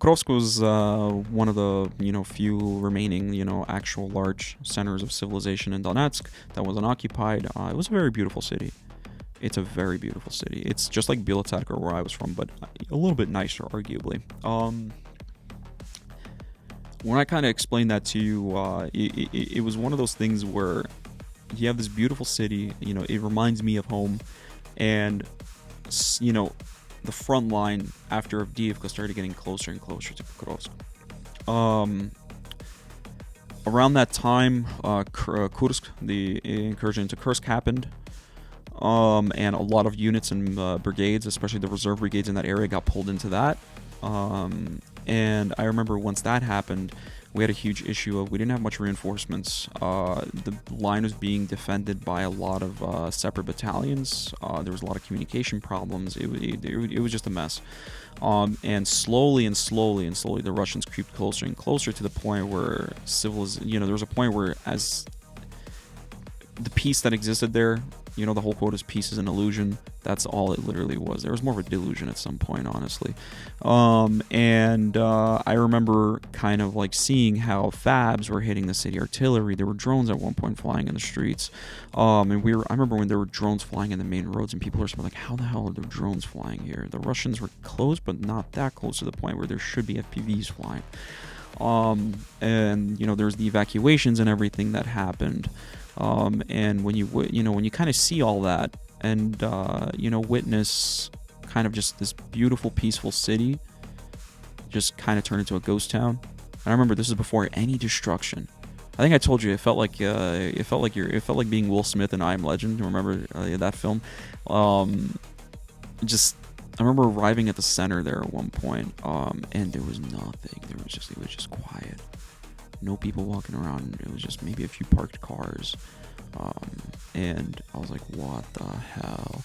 Pokrovsk was one of the few remaining actual large centers of civilization in Donetsk that wasn't occupied. It was a very beautiful city. It's a very beautiful city. It's just like Bielotserka, where I was from, but a little bit nicer, arguably. When I kind of explained that to you, it was one of those things where you have this beautiful city. It reminds me of home, and the front line after Avdiivka started getting closer and closer to Pokrovsk. Around that time, Kursk, the incursion into Kursk happened. And a lot of units and brigades, especially the reserve brigades in that area, got pulled into that. And I remember once that happened, we had a huge issue of we didn't have much reinforcements. The line was being defended by a lot of separate battalions. There was a lot of communication problems. It was just a mess. And slowly, the Russians creeped closer and closer to the point where there was a point where as the peace that existed there, the whole quote is peace is an illusion. That's all it literally was. There was more of a delusion at some point, honestly. And I remember kind of like seeing how FABs were hitting the city artillery. There were drones at one point flying in the streets. And I remember when there were drones flying in the main roads, and people were like, how the hell are there drones flying here? The Russians were close, but not that close to the point where there should be FPVs flying. And there's the evacuations and everything that happened. And when you kind of see all that and witness kind of just this beautiful, peaceful city just kind of turn into a ghost town. And I remember this is before any destruction. I think I told you it felt like being Will Smith in I Am Legend. Remember that film? I remember arriving at the center there at one point, and there was nothing. It was just quiet. No people walking around. It was just maybe a few parked cars. And I was like, what the hell?